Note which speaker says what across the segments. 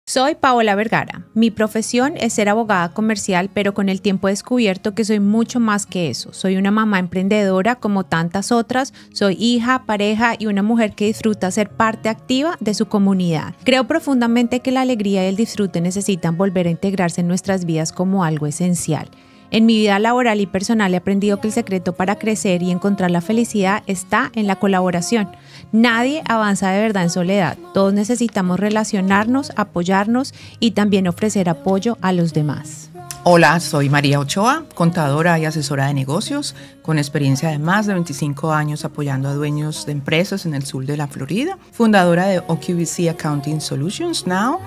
Speaker 1: Soy Paola Vergara. Mi profesión es ser abogada comercial, pero con el tiempo he descubierto que soy mucho más que eso. Soy una mamá emprendedora como tantas otras, soy hija, pareja y una mujer que disfruta ser parte activa de su comunidad. Creo profundamente que la alegría y el disfrute necesitan volver a integrarse en nuestras vidas como algo esencial. En mi vida laboral y personal he aprendido que el secreto para crecer y encontrar la felicidad está en la colaboración. Nadie avanza de verdad en soledad. Todos necesitamos relacionarnos, apoyarnos y también ofrecer apoyo a los demás.
Speaker 2: Hola, soy María Ochoa, contadora y asesora de negocios, con experiencia de más de 25 años apoyando a dueños de empresas en el sur de la Florida, fundadora de OQVC Accounting Solutions Now,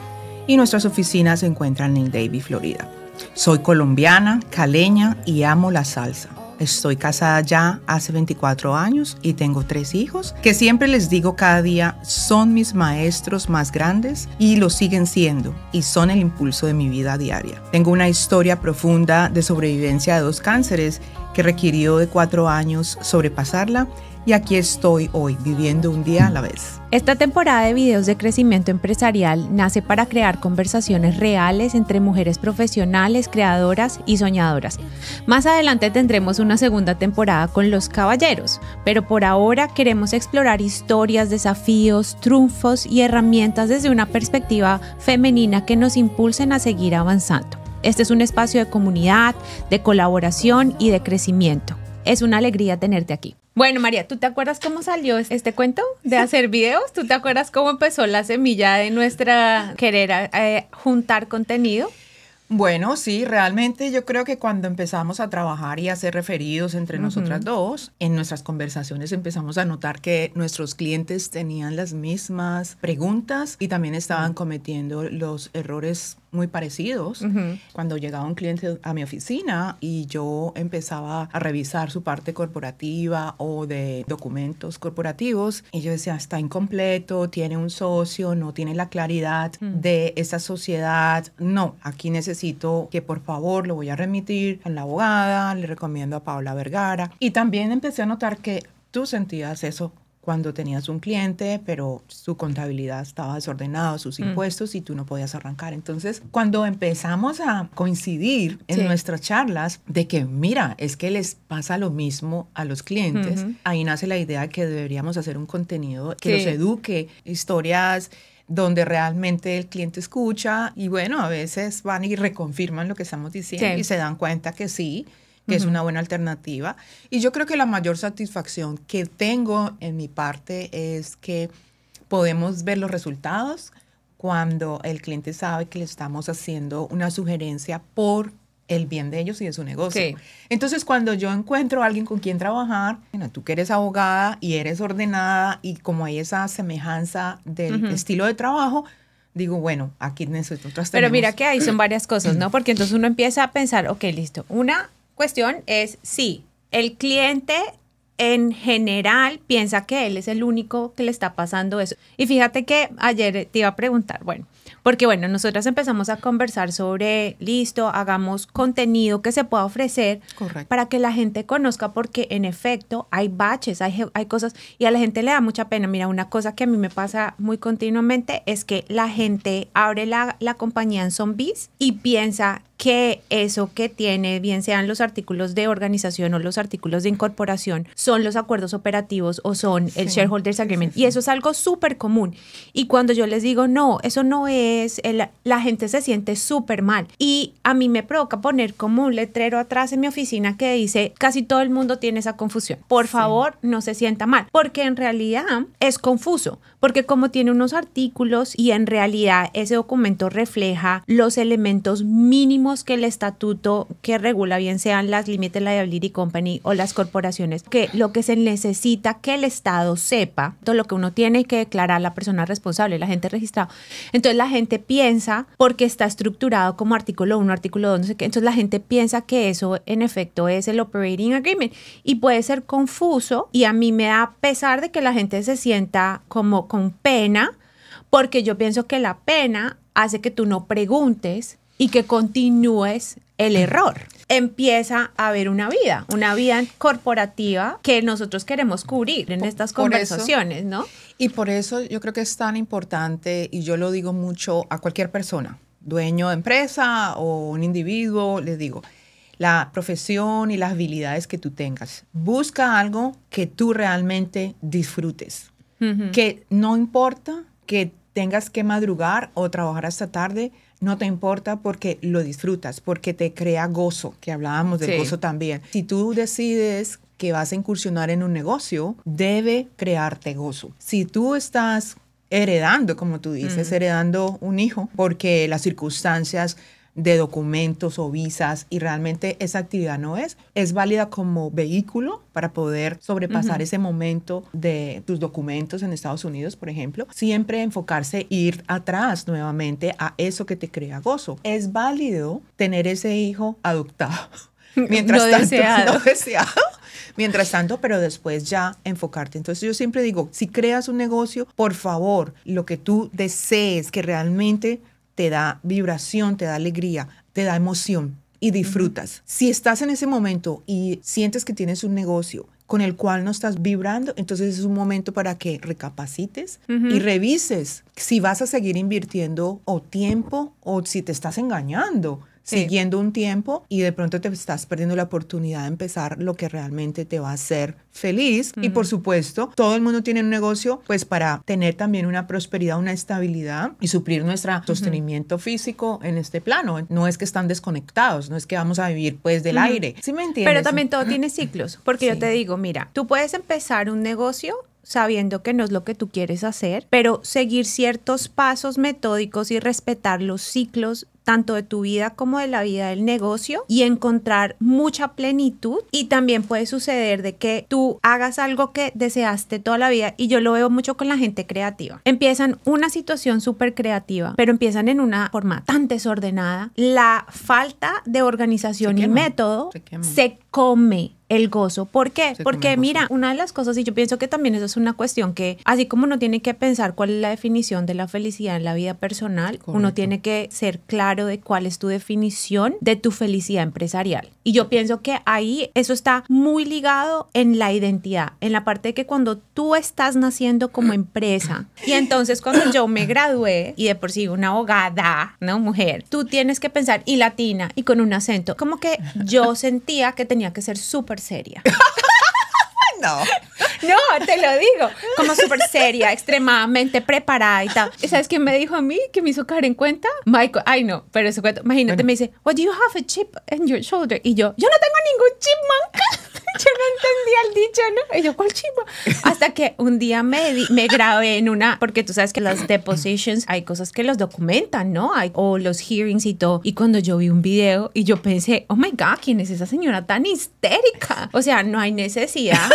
Speaker 2: y nuestras oficinas se encuentran en Davie, Florida. Soy colombiana, caleña y amo la salsa. Estoy casada ya hace 24 años y tengo 3 hijos que siempre les digo cada día son mis maestros más grandes y lo siguen siendo y son el impulso de mi vida diaria. Tengo una historia profunda de sobrevivencia de 2 cánceres que requirió de 4 años sobrepasarla y aquí estoy hoy viviendo un día a la vez.
Speaker 1: Esta temporada de videos de crecimiento empresarial nace para crear conversaciones reales entre mujeres profesionales, creadoras y soñadoras. Más adelante tendremos una segunda temporada con los caballeros, pero por ahora queremos explorar historias, desafíos, triunfos y herramientas desde una perspectiva femenina que nos impulsen a seguir avanzando. Este es un espacio de comunidad, de colaboración y de crecimiento. Es una alegría tenerte aquí. Bueno, María, ¿tú te acuerdas cómo salió este cuento de hacer videos? ¿Tú te acuerdas cómo empezó la semilla de nuestra querer juntar contenido?
Speaker 2: Bueno, sí, realmente yo creo que cuando empezamos a trabajar y a hacer referidos entre nosotras dos, en nuestras conversaciones empezamos a notar que nuestros clientes tenían las mismas preguntas y también estaban cometiendo los errores muy parecidos. Cuando llegaba un cliente a mi oficina y yo empezaba a revisar su parte corporativa o de documentos corporativos y yo decía, está incompleto, tiene un socio, no tiene la claridad de esa sociedad. No, aquí necesito que por favor lo voy a remitir a la abogada, le recomiendo a Paola Vergara. Y también empecé a notar que tú sentías eso cuando tenías un cliente, pero su contabilidad estaba desordenada, sus impuestos, y tú no podías arrancar. Entonces, cuando empezamos a coincidir en nuestras charlas de que, mira, es que les pasa lo mismo a los clientes, ahí nace la idea de que deberíamos hacer un contenido que los eduque, historias donde realmente el cliente escucha y bueno, a veces van y reconfirman lo que estamos diciendo y se dan cuenta que sí, que es una buena alternativa. Y yo creo que la mayor satisfacción que tengo en mi parte es que podemos ver los resultados cuando el cliente sabe que le estamos haciendo una sugerencia por el bien de ellos y de su negocio. Entonces, cuando yo encuentro a alguien con quien trabajar, bueno, tú que eres abogada y eres ordenada y como hay esa semejanza del estilo de trabajo, digo, bueno, aquí nosotros tenemos...
Speaker 1: Pero mira que ahí son varias cosas, ¿no? Porque entonces uno empieza a pensar, ok, listo, una cuestión es, sí, el cliente en general piensa que él es el único que le está pasando eso. Y fíjate que ayer te iba a preguntar, bueno, porque bueno, nosotras empezamos a conversar sobre, listo, hagamos contenido que se pueda ofrecer para que la gente conozca, porque en efecto hay baches, hay cosas, y a la gente le da mucha pena. Mira, una cosa que a mí me pasa muy continuamente es que la gente abre la compañía en Zombies y piensa que eso que tiene, bien sean los artículos de organización o los artículos de incorporación, son los acuerdos operativos o son el Shareholders Agreement. Y eso es algo súper común. Y cuando yo les digo, no, eso no es, la gente se siente súper mal. Y a mí me provoca poner como un letrero atrás en mi oficina que dice, casi todo el mundo tiene esa confusión. Por favor, no se sienta mal. Porque en realidad es confuso. Porque como tiene unos artículos y en realidad ese documento refleja los elementos mínimos que el estatuto que regula, bien sean las Limited Liability Company o las corporaciones, que lo que se necesita que el Estado sepa, todo lo que uno tiene que declarar, la persona responsable, la gente registrada. Entonces la gente piensa, porque está estructurado como artículo 1, artículo 2, no sé qué, entonces la gente piensa que eso en efecto es el Operating Agreement y puede ser confuso, y a mí me da pesar de que la gente se sienta como con pena, porque yo pienso que la pena hace que tú no preguntes y que continúes el error. Empieza a haber una vida corporativa que nosotros queremos cubrir en estas conversaciones, ¿no?
Speaker 2: Y por eso yo creo que es tan importante, y yo lo digo mucho a cualquier persona, dueño de empresa o un individuo, les digo, la profesión y las habilidades que tú tengas, busca algo que tú realmente disfrutes, que no importa que tengas que madrugar o trabajar hasta tarde, no te importa porque lo disfrutas, porque te crea gozo, que hablábamos del gozo también. Si tú decides que vas a incursionar en un negocio, debe crearte gozo. Si tú estás heredando, como tú dices, heredando un hijo, porque las circunstancias de documentos o visas y realmente esa actividad no es válida como vehículo para poder sobrepasar ese momento de tus documentos en Estados Unidos, por ejemplo, siempre enfocarse, ir atrás nuevamente a eso que te crea gozo. Es válido tener ese hijo adoptado. Mientras tanto, no deseado. Mientras tanto, pero después ya enfocarte. Entonces yo siempre digo, si creas un negocio, por favor, lo que tú desees, que realmente te da vibración, te da alegría, te da emoción y disfrutas. Si estás en ese momento y sientes que tienes un negocio con el cual no estás vibrando, entonces es un momento para que recapacites y revises si vas a seguir invirtiendo o tiempo o si te estás engañando. Siguiendo un tiempo y de pronto te estás perdiendo la oportunidad de empezar lo que realmente te va a hacer feliz. Y por supuesto, todo el mundo tiene un negocio pues para tener también una prosperidad, una estabilidad y suplir nuestro sostenimiento físico en este plano. No es que están desconectados, no es que vamos a vivir pues del aire. ¿Sí me entiendes?
Speaker 1: Pero también todo tiene ciclos, porque yo te digo, mira, tú puedes empezar un negocio sabiendo que no es lo que tú quieres hacer, pero seguir ciertos pasos metódicos y respetar los ciclos tanto de tu vida como de la vida del negocio y encontrar mucha plenitud. Y también puede suceder de que tú hagas algo que deseaste toda la vida, y yo lo veo mucho con la gente creativa. Empiezan una situación súper creativa, pero empiezan en una forma tan desordenada. La falta de organización y método se come el gozo. ¿Por qué? Porque mira, una de las cosas, y yo pienso que también eso es una cuestión que, así como uno tiene que pensar cuál es la definición de la felicidad en la vida personal, uno tiene que ser claro de cuál es tu definición de tu felicidad empresarial. Y yo pienso que ahí eso está muy ligado en la identidad, en la parte de que cuando tú estás naciendo como empresa, y entonces cuando yo me gradué, y de por sí una abogada, ¿no? Mujer, tú tienes que pensar, y latina, y con un acento, como que yo sentía que tenía que ser súper seria.
Speaker 2: No,
Speaker 1: te lo digo, como súper seria, extremadamente preparada y tal. ¿Sabes quién me dijo a mí que me hizo caer en cuenta? Michael, ay no, pero eso cuento, imagínate, me dice, what do you have a chip in your shoulder? Y yo no tengo ningún chip, manca. Yo no entendía el dicho, ¿no? Y yo, ¿cuál chip? Hasta que un día me grabé en una, porque tú sabes que las depositions, hay cosas que los documentan, ¿no? O los hearings y todo. Y cuando yo vi un video y yo pensé, oh my God, ¿quién es esa señora tan histérica? O sea, no hay necesidad.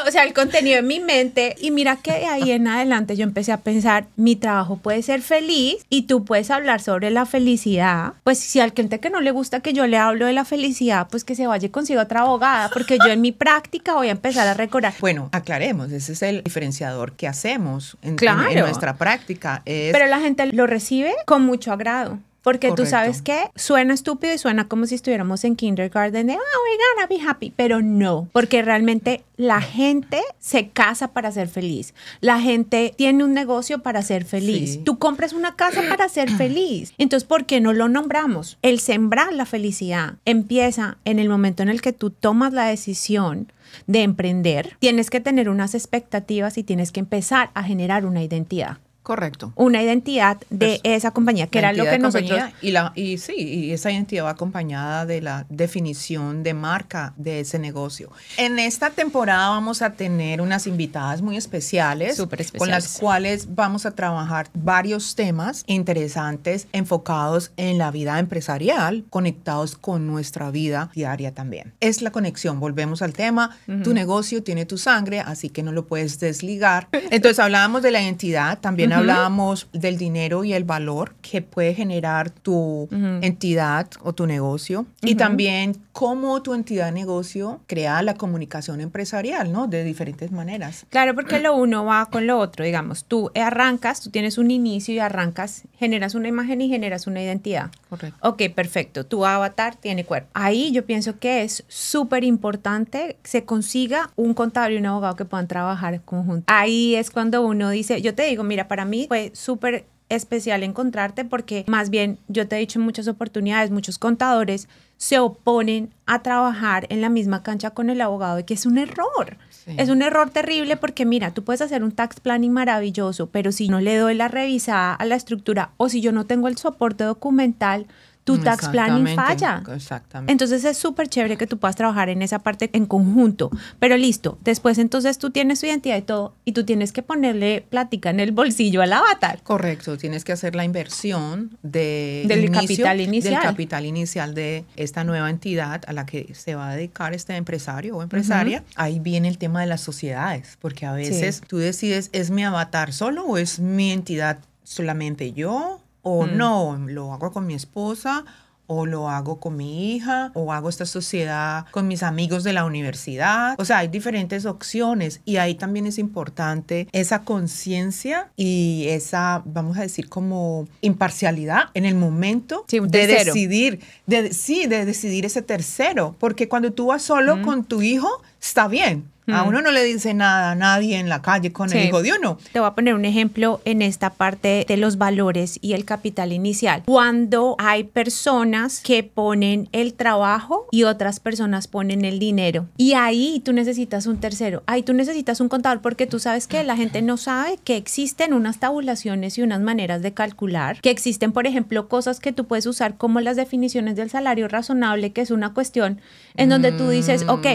Speaker 1: O sea, el contenido en mi mente, y mira que de ahí en adelante yo empecé a pensar, mi trabajo puede ser feliz y tú puedes hablar sobre la felicidad. Pues si al cliente que no le gusta que yo le hablo de la felicidad, pues que se vaya y consiga otra abogada, porque yo en mi práctica voy a empezar a recordar.
Speaker 2: Bueno, aclaremos, ese es el diferenciador que hacemos en nuestra práctica.
Speaker 1: Pero la gente lo recibe con mucho agrado. Porque tú sabes que suena estúpido y suena como si estuviéramos en kindergarten de, we're gonna be happy, pero no, porque realmente la gente se casa para ser feliz, la gente tiene un negocio para ser feliz, tú compras una casa para ser feliz. Entonces, ¿por qué no lo nombramos? El sembrar la felicidad empieza en el momento en el que tú tomas la decisión de emprender. Tienes que tener unas expectativas y tienes que empezar a generar una identidad.
Speaker 2: Correcto.
Speaker 1: Una identidad de esa compañía, que era lo que nosotros...
Speaker 2: Y esa identidad va acompañada de la definición de marca de ese negocio. En esta temporada vamos a tener unas invitadas muy especiales, con las cuales vamos a trabajar varios temas interesantes enfocados en la vida empresarial, conectados con nuestra vida diaria también. Es la conexión, volvemos al tema, tu negocio tiene tu sangre, así que no lo puedes desligar. Entonces hablábamos de la identidad, también También hablábamos del dinero y el valor que puede generar tu entidad o tu negocio. Y también cómo tu entidad de negocio crea la comunicación empresarial, ¿no? De diferentes maneras.
Speaker 1: Claro, porque lo uno va con lo otro. Digamos, tú arrancas, tú tienes un inicio y arrancas, generas una imagen y generas una identidad.
Speaker 2: Correcto.
Speaker 1: Ok, perfecto. Tu avatar tiene cuerpo. Ahí yo pienso que es súper importante que se consiga un contador y un abogado que puedan trabajar conjuntos. Ahí es cuando uno dice, yo te digo, mira, para mí fue súper especial encontrarte porque más bien yo te he dicho en muchas oportunidades, muchos contadores se oponen a trabajar en la misma cancha con el abogado y que es un error. Sí. Es un error terrible porque mira, tú puedes hacer un tax planning maravilloso, pero si no le doy la revisada a la estructura o si yo no tengo el soporte documental, tu tax planning falla.
Speaker 2: Exactamente.
Speaker 1: Entonces es súper chévere que tú puedas trabajar en esa parte en conjunto. Pero listo, después entonces tú tienes tu identidad y todo y tú tienes que ponerle plática en el bolsillo al avatar.
Speaker 2: Correcto, tienes que hacer la inversión
Speaker 1: del capital inicial.
Speaker 2: Del capital inicial de esta nueva entidad a la que se va a dedicar este empresario o empresaria. Ahí viene el tema de las sociedades, porque a veces tú decides, ¿es mi avatar solo o es mi entidad solamente yo? O no, lo hago con mi esposa, o lo hago con mi hija, o hago esta sociedad con mis amigos de la universidad. O sea, hay diferentes opciones y ahí también es importante esa conciencia y esa, vamos a decir, como imparcialidad en el momento de decidir, de decidir ese tercero. Porque cuando tú vas solo con tu hijo, está bien. A uno no le dice nada a nadie en la calle con el hijo de uno.
Speaker 1: Te voy a poner un ejemplo en esta parte de los valores y el capital inicial. Cuando hay personas que ponen el trabajo y otras personas ponen el dinero. Y ahí tú necesitas un tercero. Ahí tú necesitas un contador porque tú sabes que la gente no sabe que existen unas tabulaciones y unas maneras de calcular. Que existen, por ejemplo, cosas que tú puedes usar como las definiciones del salario razonable, que es una cuestión en donde tú dices, ok,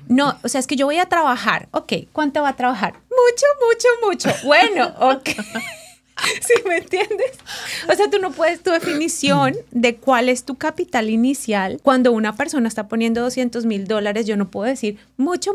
Speaker 1: no, o sea, es que yo voy a trabajar. Ok, ¿cuánto va a trabajar? Mucho. Bueno, ok. ¿Sí me entiendes? O sea, tú no puedes, tu definición de cuál es tu capital inicial. Cuando una persona está poniendo $200,000, yo no puedo decir mucho.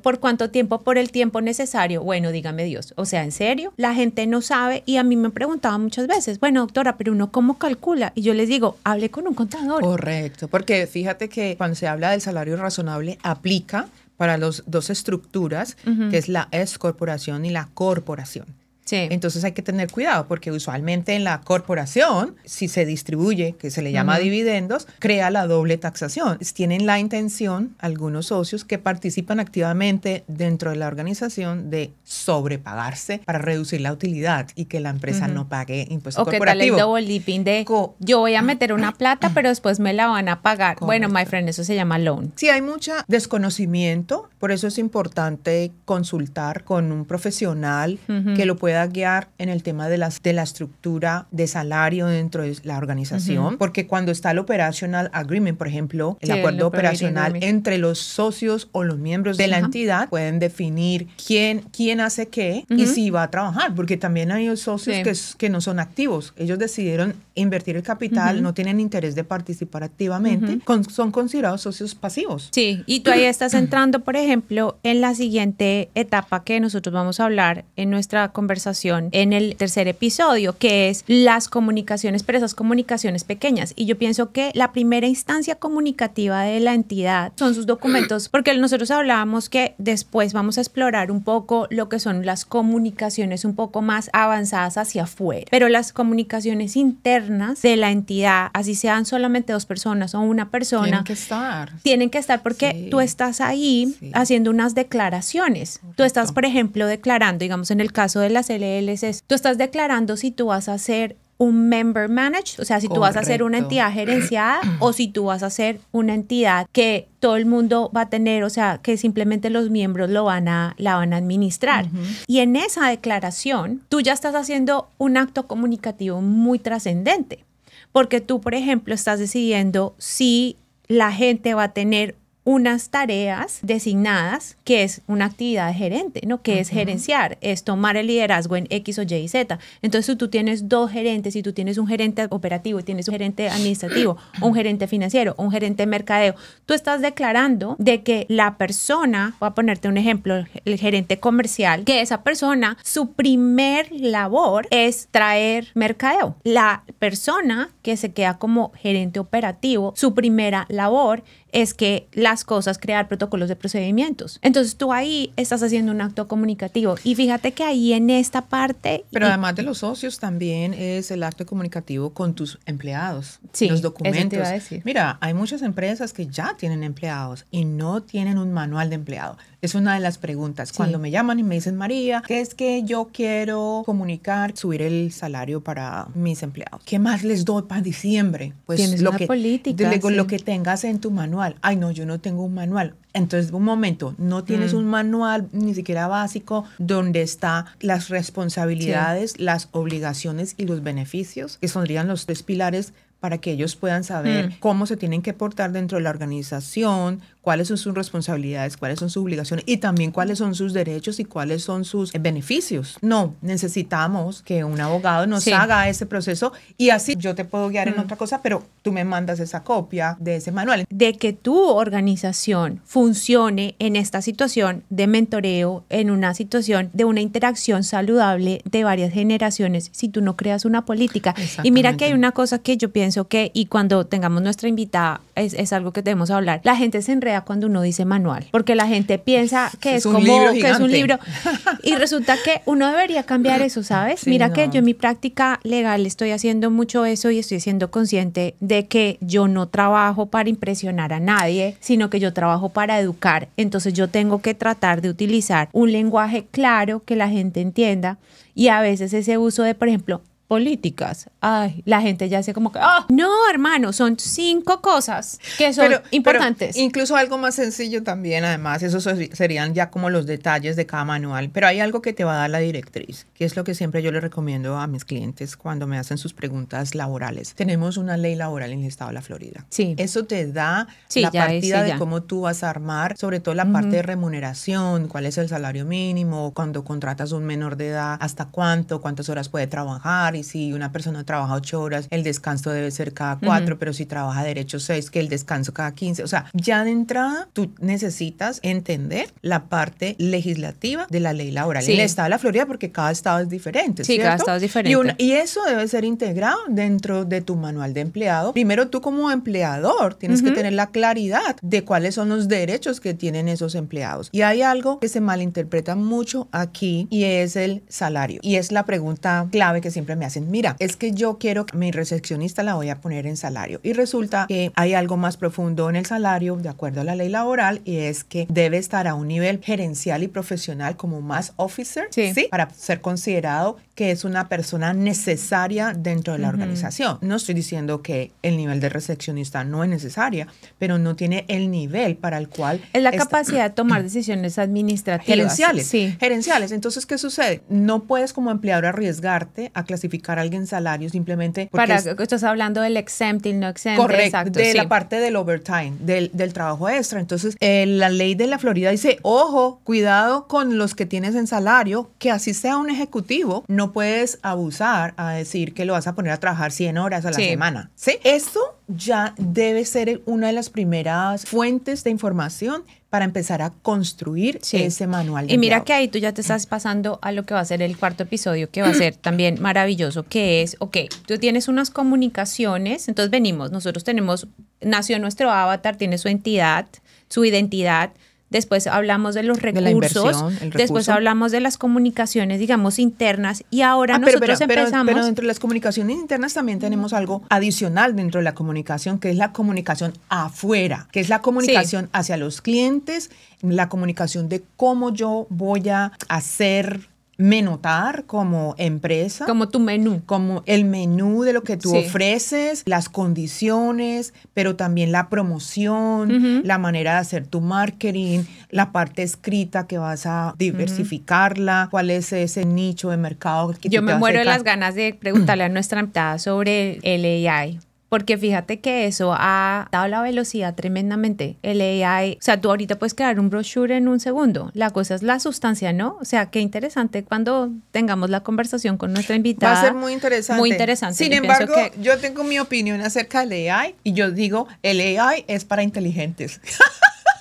Speaker 1: ¿Por cuánto tiempo? Por el tiempo necesario. Bueno, dígame Dios. O sea, ¿en serio? La gente no sabe y a mí me preguntaban muchas veces, bueno, doctora, pero uno ¿cómo calcula? Y yo les digo, hable con un contador.
Speaker 2: Correcto, porque fíjate que cuando se habla del salario razonable, aplica para las dos estructuras, que es la S corporación y la corporación.
Speaker 1: Sí.
Speaker 2: Entonces hay que tener cuidado porque usualmente en la corporación, si se distribuye, que se le llama dividendos, crea la doble taxación. Tienen la intención, algunos socios que participan activamente dentro de la organización, de sobrepagarse para reducir la utilidad y que la empresa no pague impuesto corporativo.
Speaker 1: O que tal el double dipping de yo voy a meter una plata, pero después me la van a pagar. Correcto. Bueno, my friend, eso se llama loan.
Speaker 2: Sí, hay mucho desconocimiento, por eso es importante consultar con un profesional que lo pueda guiar en el tema de la estructura de salario dentro de la organización, porque cuando está el operational agreement, por ejemplo, el acuerdo operacional entre los socios o los miembros de la entidad, pueden definir quién hace qué y si va a trabajar, porque también hay socios que no son activos. Ellos decidieron invertir el capital, no tienen interés de participar activamente, son considerados socios pasivos.
Speaker 1: Sí, y tú ahí estás entrando, por ejemplo, en la siguiente etapa que nosotros vamos a hablar en nuestra conversación en el tercer episodio, que es las comunicaciones, pero esas comunicaciones pequeñas. Y yo pienso que la primera instancia comunicativa de la entidad son sus documentos, porque nosotros hablábamos que después vamos a explorar un poco lo que son las comunicaciones un poco más avanzadas hacia afuera, pero las comunicaciones internas de la entidad, así sean solamente dos personas o una persona, tienen que estar porque tú estás ahí haciendo unas declaraciones. Correcto. Tú estás, por ejemplo, declarando, digamos, en el caso de las LLCs, tú estás declarando si tú vas a hacer un member managed, o sea, si tú vas a hacer una entidad gerenciada o si tú vas a hacer una entidad que todo el mundo va a tener, o sea, que simplemente los miembros la van a administrar. Y en esa declaración, tú ya estás haciendo un acto comunicativo muy trascendente, porque tú, por ejemplo, estás decidiendo si la gente va a tener unas tareas designadas que es una actividad de gerente, ¿no? Que es gerenciar, es tomar el liderazgo en X o Y y Z. Entonces, si tú tienes dos gerentes, si tú tienes un gerente operativo, tienes un gerente administrativo, o un gerente financiero, o un gerente de mercadeo, tú estás declarando de que la persona, voy a ponerte un ejemplo, el gerente comercial, que esa persona, su primer labor es traer mercadeo. La persona que se queda como gerente operativo, su primera labor es que las cosas, crear protocolos de procedimientos. Entonces tú ahí estás haciendo un acto comunicativo y fíjate que ahí en esta parte...
Speaker 2: Pero además de los socios también es el acto comunicativo con tus empleados,
Speaker 1: sí,
Speaker 2: los documentos.
Speaker 1: Eso te iba a decir.
Speaker 2: Mira, hay muchas empresas que ya tienen empleados y no tienen un manual de empleado. Es una de las preguntas. Sí. Cuando me llaman y me dicen, María, ¿qué es que yo quiero comunicar, subir el salario para mis empleados? ¿Qué más les doy para diciembre? Pues
Speaker 1: tienes
Speaker 2: lo
Speaker 1: una
Speaker 2: que,
Speaker 1: política,
Speaker 2: sí. Lo que tengas en tu manual. Ay, no, yo no tengo un manual. Entonces, un momento, no tienes un manual ni siquiera básico donde están las responsabilidades, sí. las obligaciones y los beneficios, que serían los 3 pilares para que ellos puedan saber cómo se tienen que portar dentro de la organización, cuáles son sus responsabilidades, cuáles son sus obligaciones y también cuáles son sus derechos y cuáles son sus beneficios. No, necesitamos que un abogado nos haga ese proceso y así yo te puedo guiar en otra cosa, pero tú me mandas esa copia de ese manual.
Speaker 1: De que tu organización funcione en esta situación de mentoreo, en una situación de una interacción saludable de varias generaciones, si tú no creas una política. Y mira que hay una cosa que yo pienso que, y cuando tengamos nuestra invitada, es algo que debemos hablar, la gente se enreda cuando uno dice manual, porque la gente piensa que es como que es un libro y resulta que uno debería cambiar eso, ¿sabes? Sí, mira que yo en mi práctica legal estoy haciendo mucho eso y estoy siendo consciente de que yo no trabajo para impresionar a nadie, sino que yo trabajo para educar. Entonces yo tengo que tratar de utilizar un lenguaje claro que la gente entienda y a veces ese uso de, por ejemplo, políticas. Ay, la gente ya hace como que, no, hermano, son 5 cosas que son importantes.
Speaker 2: Pero incluso algo más sencillo también, además, esos serían ya como los detalles de cada manual, pero hay algo que te va a dar la directriz, que es lo que siempre yo le recomiendo a mis clientes cuando me hacen sus preguntas laborales. Tenemos una ley laboral en el estado de la Florida.
Speaker 1: Sí.
Speaker 2: Eso te da la partida de cómo tú vas a armar, sobre todo la parte de remuneración, cuál es el salario mínimo, cuando contratas a un menor de edad, hasta cuántas horas puede trabajar. Y si una persona trabaja 8 horas, el descanso debe ser cada 4, pero si trabaja derecho 6, que el descanso cada 15. O sea, ya de entrada tú necesitas entender la parte legislativa de la ley laboral. En el estado de la Florida, porque cada estado es diferente,
Speaker 1: sí,
Speaker 2: ¿cierto?
Speaker 1: Cada estado es diferente.
Speaker 2: Y eso debe ser integrado dentro de tu manual de empleado. Primero tú como empleador tienes que tener la claridad de cuáles son los derechos que tienen esos empleados. Y hay algo que se malinterpreta mucho aquí y es el salario. Y es la pregunta clave que siempre me hacen, mira, es que yo quiero que mi recepcionista la voy a poner en salario. Y resulta que hay algo más profundo en el salario, de acuerdo a la ley laboral, y es que debe estar a un nivel gerencial y profesional como más officer, ¿sí? Para ser considerado que es una persona necesaria dentro de la organización. No estoy diciendo que el nivel de recepcionista no es necesaria, pero no tiene el nivel para el cual...
Speaker 1: Es la capacidad de tomar decisiones administrativas.
Speaker 2: Gerenciales. Sí. Gerenciales. Entonces, ¿qué sucede? No puedes como empleador arriesgarte a clasificar a alguien en salario simplemente porque...
Speaker 1: Estás hablando del exempting, no exempt.
Speaker 2: Correcto.
Speaker 1: Exacto,
Speaker 2: de la parte del overtime, del trabajo extra. Entonces, la ley de la Florida dice, ojo, cuidado con los que tienes en salario, que así sea un ejecutivo, no puedes abusar a decir que lo vas a poner a trabajar 100 horas a la semana. ¿Sí? Esto ya debe ser una de las primeras fuentes de información para empezar a construir ese manual de
Speaker 1: Y mira
Speaker 2: empleado.
Speaker 1: que ahí tú ya te estás pasando a lo que va a ser el 4º episodio, que va a ser también maravilloso, que es, tú tienes unas comunicaciones, entonces nosotros nació nuestro avatar, tiene su entidad, su identidad. Después hablamos de los recursos, después hablamos de las comunicaciones, digamos, internas, y ahora nosotros empezamos...
Speaker 2: Pero dentro de las comunicaciones internas también tenemos algo adicional dentro de la comunicación, que es la comunicación afuera, que es la comunicación hacia los clientes, la comunicación de cómo yo voy a hacerme notar como empresa.
Speaker 1: Como tu menú.
Speaker 2: Como el menú de lo que tú ofreces, las condiciones, pero también la promoción, la manera de hacer tu marketing, la parte escrita que vas a diversificarla, cuál es ese nicho de mercado que
Speaker 1: yo me muero de las ganas de preguntarle a nuestra invitada sobre el AI. porque fíjate que eso ha dado la velocidad tremendamente. El AI, o sea, tú ahorita puedes crear un brochure en un segundo. La cosa es la sustancia, ¿no? O sea, qué interesante cuando tengamos la conversación con nuestra invitada.
Speaker 2: Va a ser muy interesante.
Speaker 1: Muy interesante.
Speaker 2: Sin embargo, yo tengo mi opinión acerca del AI y yo digo, el AI es para inteligentes.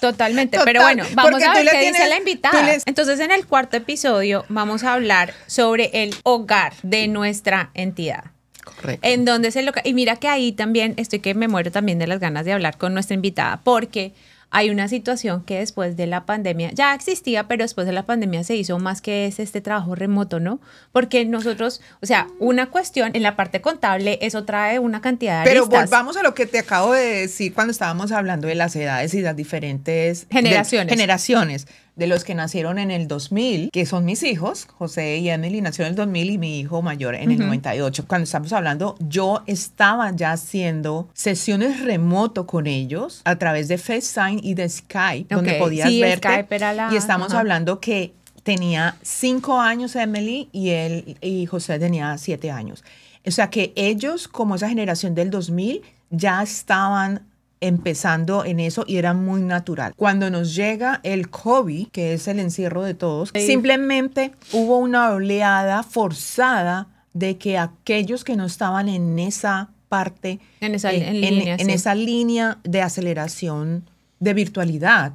Speaker 1: Totalmente, pero bueno, vamos a ver qué dice la invitada. Entonces, en el cuarto episodio vamos a hablar sobre el hogar de nuestra entidad.
Speaker 2: Correcto.
Speaker 1: En donde se y mira que ahí también estoy que me muero también de las ganas de hablar con nuestra invitada, porque hay una situación que después de la pandemia ya existía, pero después de la pandemia se hizo más, que es este trabajo remoto, ¿no? Porque nosotros, o sea, una cuestión en la parte contable, eso trae una cantidad de aristas.
Speaker 2: Pero volvamos a lo que te acabo de decir cuando estábamos hablando de las edades y las diferentes generaciones. De los que nacieron en el 2000, que son mis hijos, José y Emily nacieron en el 2000 y mi hijo mayor en el 98. Cuando estamos hablando, yo estaba ya haciendo sesiones remoto con ellos a través de FaceTime y de Skype, donde podías verte.
Speaker 1: Skype era
Speaker 2: y estamos hablando que tenía 5 años Emily y José tenía 7 años. O sea que ellos, como esa generación del 2000, ya estaban empezando en eso y era muy natural. Cuando nos llega el COVID, que es el encierro de todos, simplemente hubo una oleada forzada de que aquellos que no estaban en esa parte, en esa línea de aceleración de virtualidad,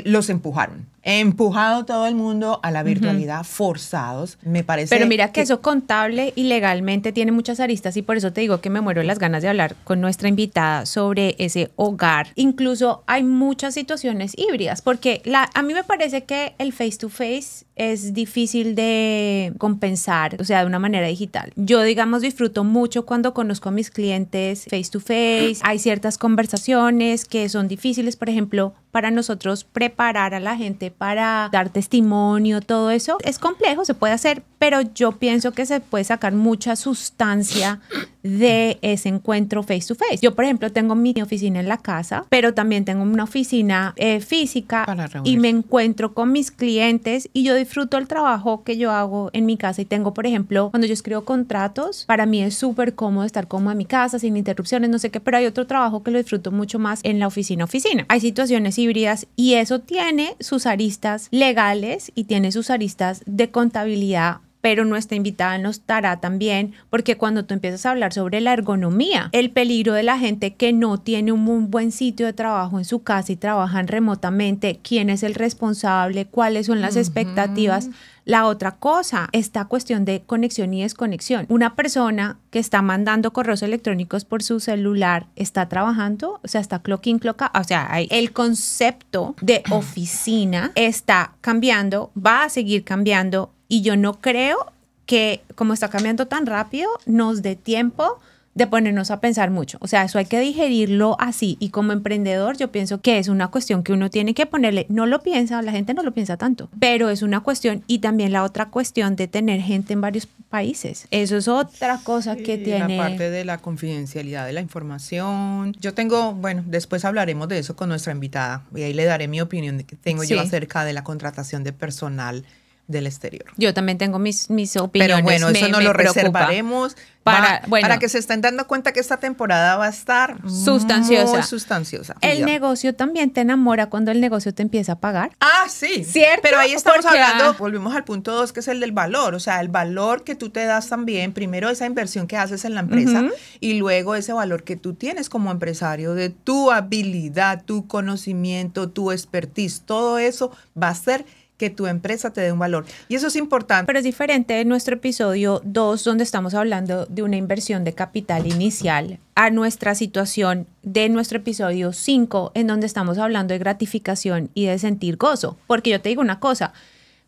Speaker 2: los empujaron. He empujado todo el mundo a la virtualidad forzados, me parece.
Speaker 1: Pero mira que eso contable y legalmente tiene muchas aristas y por eso te digo que me muero las ganas de hablar con nuestra invitada sobre ese hogar. Incluso hay muchas situaciones híbridas, porque a mí me parece que el face to face es difícil de compensar, o sea, de una manera digital. Yo, digamos, disfruto mucho cuando conozco a mis clientes face to face. Hay ciertas conversaciones que son difíciles, por ejemplo, para nosotros preparar a la gente para dar testimonio, todo eso es complejo, se puede hacer, pero yo pienso que se puede sacar mucha sustancia de ese encuentro face to face. Yo, por ejemplo, tengo mi oficina en la casa, pero también tengo una oficina física y me encuentro con mis clientes y yo disfruto el trabajo que yo hago en mi casa y tengo, por ejemplo, cuando yo escribo contratos, para mí es súper cómodo estar cómodo en mi casa, sin interrupciones, no sé qué, pero hay otro trabajo que lo disfruto mucho más en la oficina. Hay situaciones híbridas y eso tiene sus aristas legales y tiene sus aristas de contabilidad, pero nuestra invitada nos dará también, porque cuando tú empiezas a hablar sobre la ergonomía, el peligro de la gente que no tiene un muy buen sitio de trabajo en su casa y trabajan remotamente, quién es el responsable, cuáles son las expectativas. La otra cosa, esta cuestión de conexión y desconexión. Una persona que está mandando correos electrónicos por su celular está trabajando, o sea, está clock in, clock out. O sea, el concepto de oficina está cambiando, va a seguir cambiando y yo no creo que, como está cambiando tan rápido, nos dé tiempo de ponernos a pensar mucho. O sea, eso hay que digerirlo así. Y como emprendedor, yo pienso que es una cuestión que uno tiene que ponerle, no lo piensa, la gente no lo piensa tanto, pero es una cuestión. Y también la otra cuestión de tener gente en varios países. Eso es otra cosa que tiene.
Speaker 2: La parte de la confidencialidad de la información. Yo tengo, bueno, después hablaremos de eso con nuestra invitada y ahí le daré mi opinión que tengo yo acerca de la contratación de personal del exterior.
Speaker 1: Yo también tengo mis opiniones.
Speaker 2: Pero bueno, eso no lo reservaremos para que se estén dando cuenta que esta temporada va a estar
Speaker 1: sustanciosa.
Speaker 2: Muy sustanciosa.
Speaker 1: El negocio también te enamora cuando el negocio te empieza a pagar.
Speaker 2: Ah, sí.
Speaker 1: ¿Cierto?
Speaker 2: Pero ahí estamos hablando, volvemos al punto 2, que es el del valor. O sea, el valor que tú te das también, primero esa inversión que haces en la empresa y luego ese valor que tú tienes como empresario de tu habilidad, tu conocimiento, tu expertise. Todo eso va a ser que tu empresa te dé un valor. Y eso es importante.
Speaker 1: Pero es diferente de nuestro episodio 2, donde estamos hablando de una inversión de capital inicial, a nuestra situación de nuestro episodio 5, en donde estamos hablando de gratificación y de sentir gozo. Porque yo te digo una cosa,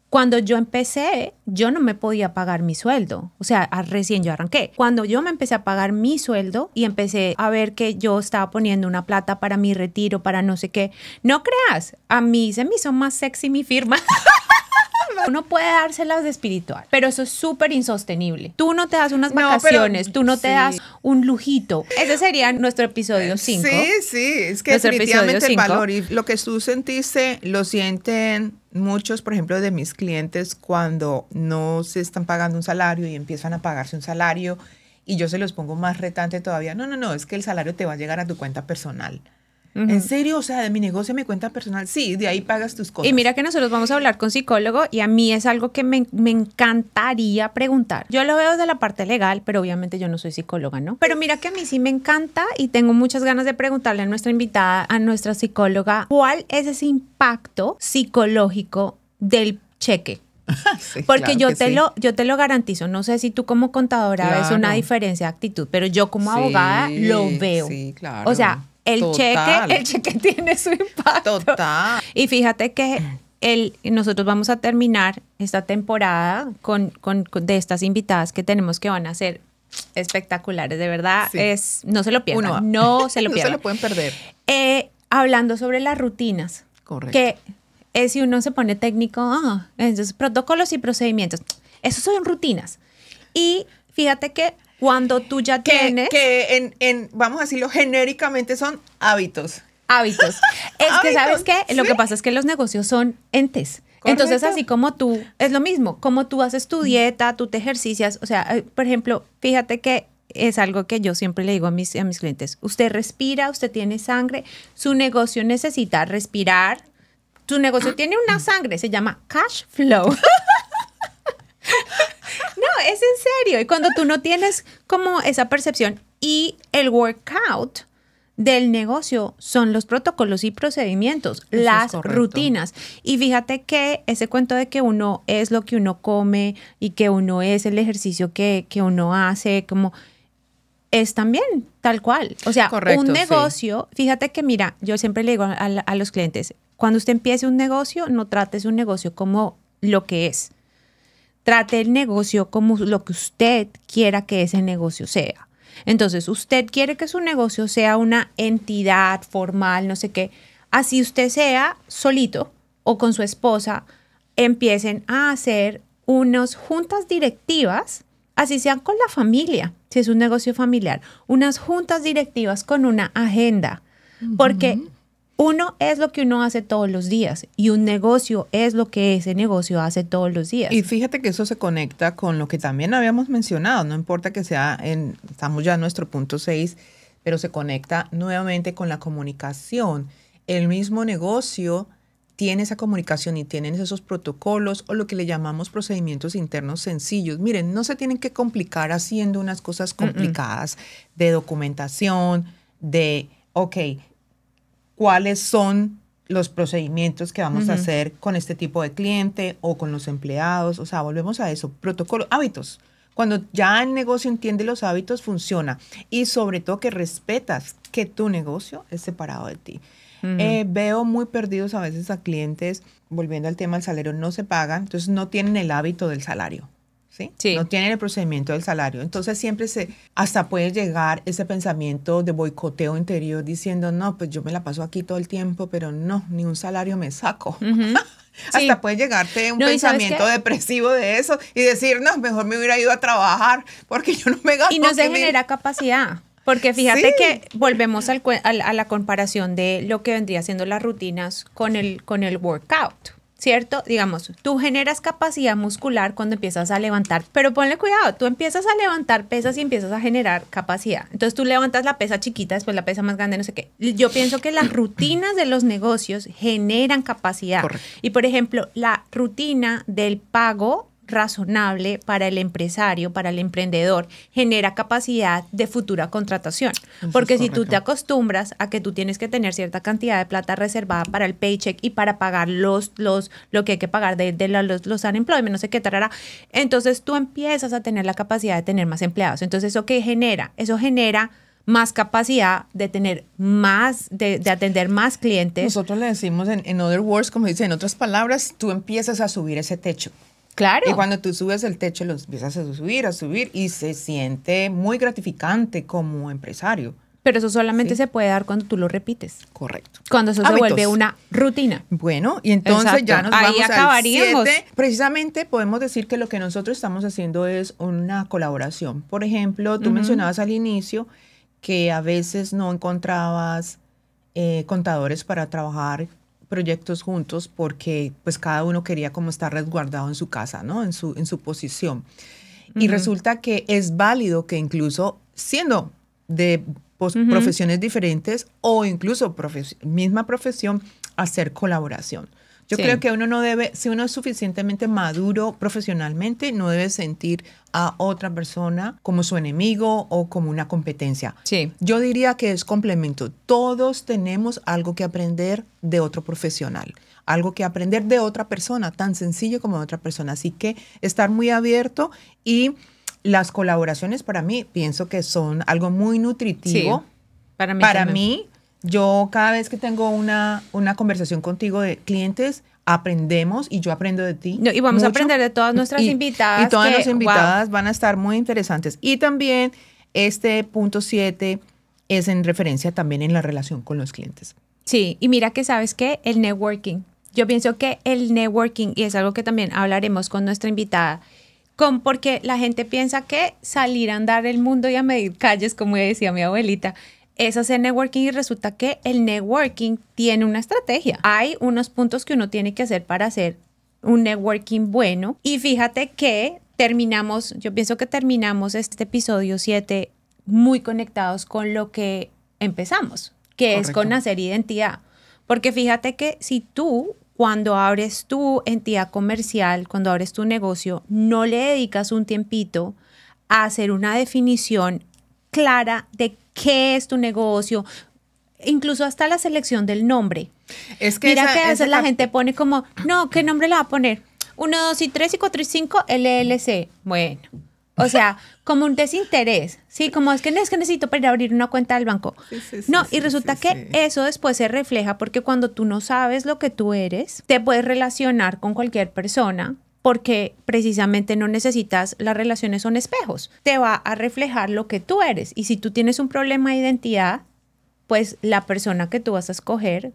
Speaker 1: cuando yo empecé, yo no me podía pagar mi sueldo. O sea, recién yo arranqué. Cuando yo me empecé a pagar mi sueldo y empecé a ver que yo estaba poniendo una plata para mi retiro, para no sé qué, no creas, a mí se me hizo más sexy mi firma. Uno puede dárselas de espiritual, pero eso es súper insostenible. Tú no te das unas vacaciones, tú no te das un lujito. Ese sería nuestro episodio 5.
Speaker 2: Sí, es que definitivamente el valor y lo que tú sentiste lo sienten muchos, por ejemplo, de mis clientes cuando no se están pagando un salario y empiezan a pagarse un salario y yo se los pongo más retante todavía. No, no, no, es que el salario te va a llegar a tu cuenta personal. ¿En serio? O sea, de mi negocio a mi cuenta personal. Sí, de ahí pagas tus cosas.
Speaker 1: Y mira que nosotros vamos a hablar con psicólogo y a mí es algo que me encantaría preguntar. Yo lo veo desde la parte legal, pero obviamente yo no soy psicóloga, ¿no? Pero mira que a mí sí me encanta y tengo muchas ganas de preguntarle a nuestra invitada, a nuestra psicóloga, ¿cuál es ese impacto psicológico del cheque?
Speaker 2: Sí,
Speaker 1: Porque
Speaker 2: claro
Speaker 1: yo te lo garantizo. No sé si tú como contadora ves una diferencia de actitud, pero yo como abogada lo veo.
Speaker 2: Sí, claro.
Speaker 1: O sea, el cheque tiene su impacto.
Speaker 2: Total.
Speaker 1: Y fíjate que nosotros vamos a terminar esta temporada con de estas invitadas que tenemos que van a ser espectaculares. De verdad,
Speaker 2: Sí.
Speaker 1: no se lo pierdan. No se lo
Speaker 2: No
Speaker 1: pierdan.
Speaker 2: se lo pueden perder.
Speaker 1: Hablando sobre las rutinas.
Speaker 2: Correcto.
Speaker 1: Que si uno se pone técnico, entonces protocolos y procedimientos. Esos son rutinas. Y fíjate que cuando tú ya tienes...
Speaker 2: vamos a decirlo genéricamente, son hábitos.
Speaker 1: Hábitos. Es que, ¿sabes qué?
Speaker 2: ¿Sí?
Speaker 1: Lo que pasa es que los negocios son entes.
Speaker 2: Correcto.
Speaker 1: Entonces, así como tú, es lo mismo. Como tú haces tu dieta, tú te ejercicias. O sea, por ejemplo, fíjate que es algo que yo siempre le digo a mis clientes. Usted respira, usted tiene sangre. Su negocio necesita respirar. Tu negocio tiene una sangre, se llama cash flow. No, es en serio. Y cuando tú no tienes como esa percepción y el workout del negocio son los protocolos y procedimientos,
Speaker 2: Eso
Speaker 1: las
Speaker 2: es
Speaker 1: rutinas. Y fíjate que ese cuento de que uno es lo que uno come y que uno es el ejercicio que uno hace, como es también tal cual. O sea,
Speaker 2: Correcto,
Speaker 1: un negocio, fíjate que mira, yo siempre le digo a los clientes, cuando usted empiece un negocio, no trates un negocio como lo que es. Trate el negocio como lo que usted quiera que ese negocio sea. Entonces, usted quiere que su negocio sea una entidad formal, no sé qué. Así usted sea solito o con su esposa, empiecen a hacer unas juntas directivas, así sean con la familia, si es un negocio familiar, unas juntas directivas con una agenda. Porque uno es lo que uno hace todos los días y un negocio es lo que ese negocio hace todos los días.
Speaker 2: Y fíjate que eso se conecta con lo que también habíamos mencionado, no importa que sea estamos ya en nuestro punto 6, pero se conecta nuevamente con la comunicación. El mismo negocio tiene esa comunicación y tienen esos protocolos o lo que le llamamos procedimientos internos sencillos. Miren, no se tienen que complicar haciendo unas cosas complicadas de documentación, cuáles son los procedimientos que vamos a hacer con este tipo de cliente o con los empleados. O sea, volvemos a eso. Protocolo, hábitos. Cuando ya el negocio entiende los hábitos, funciona. Y sobre todo que respetas que tu negocio es separado de ti. Veo muy perdidos a veces a clientes, volviendo al tema del salario, no se pagan, entonces no tienen el hábito del salario. ¿Sí?
Speaker 1: Sí.
Speaker 2: No tienen el procedimiento del salario. Entonces siempre hasta puede llegar ese pensamiento de boicoteo interior diciendo, no, pues yo me la paso aquí todo el tiempo, pero no, ni un salario me saco. Hasta puede llegarte un pensamiento depresivo de eso y decir, no, mejor me hubiera ido a trabajar porque yo no me gasto.
Speaker 1: Y no se genera capacidad. Porque fíjate que volvemos a la comparación de lo que vendría siendo las rutinas con el workout. ¿Cierto? Digamos, tú generas capacidad muscular cuando empiezas a levantar, pero ponle cuidado, tú empiezas a levantar pesas y empiezas a generar capacidad. Entonces tú levantas la pesa chiquita, después la pesa más grande, no sé qué. Yo pienso que las rutinas de los negocios generan capacidad.
Speaker 2: Correcto.
Speaker 1: Y por ejemplo, la rutina del pago razonable para el empresario, para el emprendedor, genera capacidad de futura contratación. Porque si tú te acostumbras a que tú tienes que tener cierta cantidad de plata reservada para el paycheck y para pagar lo que hay que pagar de los unemployment, no sé qué, tarara, entonces tú empiezas a tener la capacidad de tener más empleados. Entonces, ¿eso qué genera? Eso genera más capacidad de tener más, de atender más clientes.
Speaker 2: Nosotros le decimos en other words, como dicen en otras palabras, tú empiezas a subir ese techo.
Speaker 1: Claro.
Speaker 2: Y cuando tú subes el techo, lo empiezas a subir y se siente muy gratificante como empresario.
Speaker 1: Pero eso solamente se puede dar cuando tú lo repites.
Speaker 2: Correcto.
Speaker 1: Cuando eso se vuelve una rutina.
Speaker 2: Bueno, y entonces ya nos vamos al 7. Precisamente podemos decir que lo que nosotros estamos haciendo es una colaboración. Por ejemplo, tú mencionabas al inicio que a veces no encontrabas contadores para trabajar proyectos juntos porque pues cada uno quería como estar resguardado en su casa, ¿no? En su posición. Y resulta que es válido que incluso siendo de profesiones diferentes o incluso misma profesión, hacer colaboración. Yo creo que uno no debe, si uno es suficientemente maduro profesionalmente, no debe sentir a otra persona como su enemigo o como una competencia.
Speaker 1: Sí.
Speaker 2: Yo diría que es complemento. Todos tenemos algo que aprender de otro profesional, algo que aprender de otra persona, tan sencillo como de otra persona. Así que estar muy abierto, y las colaboraciones para mí pienso que son algo muy nutritivo.
Speaker 1: Sí, para
Speaker 2: mí. Yo cada vez que tengo una conversación contigo de clientes, aprendemos y yo aprendo de ti.
Speaker 1: No, y vamos a aprender de todas nuestras invitadas.
Speaker 2: Y todas las invitadas van a estar muy interesantes. Y también este punto 7 es en referencia también en la relación con los clientes.
Speaker 1: Sí, y mira que sabes que el networking, yo pienso que el networking, y es algo que también hablaremos con nuestra invitada, porque la gente piensa que salir a andar el mundo y a medir calles, como decía mi abuelita, es hacer networking, y resulta que el networking tiene una estrategia. Hay unos puntos que uno tiene que hacer para hacer un networking bueno. Y fíjate que yo pienso que terminamos este episodio 7 muy conectados con lo que empezamos, que es con hacer identidad. Porque fíjate que si tú, cuando abres tu entidad comercial, cuando abres tu negocio, no le dedicas un tiempito a hacer una definición clara de qué es tu negocio, incluso hasta la selección del nombre.
Speaker 2: Es que
Speaker 1: mira que a veces la gente pone como, no, ¿qué nombre le va a poner? 1, 2 y 3 y 4 y 5 LLC. Bueno, o sea, como un desinterés, ¿sí? Como es que necesito para ir a abrir una cuenta del banco. Y resulta que eso después se refleja, porque cuando tú no sabes lo que tú eres, te puedes relacionar con cualquier persona, porque precisamente no necesitas, las relaciones son espejos, te va a reflejar lo que tú eres. Y si tú tienes un problema de identidad, pues la persona que tú vas a escoger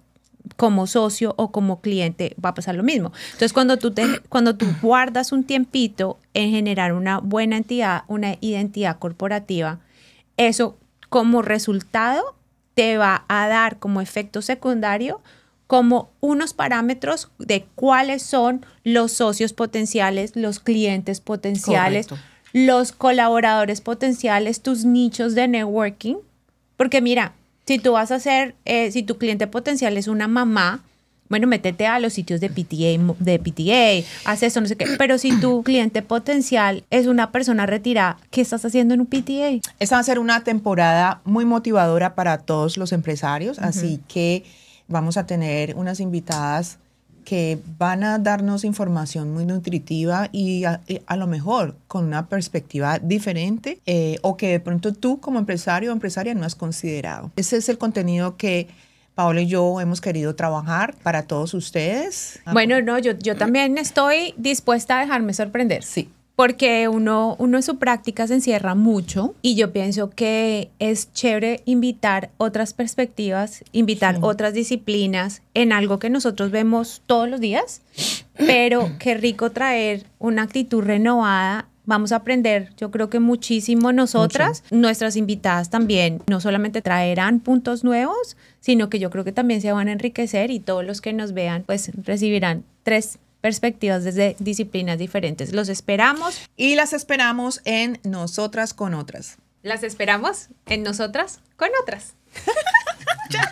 Speaker 1: como socio o como cliente va a pasar lo mismo. Entonces, cuando tú guardas un tiempito en generar una buena entidad, una identidad corporativa, eso como resultado te va a dar como efecto secundario como unos parámetros de cuáles son los socios potenciales, los clientes potenciales, los colaboradores potenciales, tus nichos de networking. Porque mira, si tú vas a hacer, si tu cliente potencial es una mamá, bueno, métete a los sitios de PTA, haz eso, no sé qué. Pero si tu cliente potencial es una persona retirada, ¿qué estás haciendo en un PTA?
Speaker 2: Esta va a ser una temporada muy motivadora para todos los empresarios, así que vamos a tener unas invitadas que van a darnos información muy nutritiva y a lo mejor con una perspectiva diferente o que de pronto tú como empresario o empresaria no has considerado. Ese es el contenido que Paola y yo hemos querido trabajar para todos ustedes.
Speaker 1: Bueno, no, yo también estoy dispuesta a dejarme sorprender.
Speaker 2: Sí.
Speaker 1: Porque uno en su práctica se encierra mucho, y yo pienso que es chévere invitar otras perspectivas, invitar otras disciplinas en algo que nosotros vemos todos los días, pero qué rico traer una actitud renovada. Vamos a aprender, yo creo que muchísimo nosotras. Nuestras invitadas también no solamente traerán puntos nuevos, sino que yo creo que también se van a enriquecer, y todos los que nos vean pues recibirán 3 perspectivas desde disciplinas diferentes. Los esperamos.
Speaker 2: Y las esperamos en Nosotras con Otras.
Speaker 1: Las esperamos en Nosotras con Otras.
Speaker 2: Chao.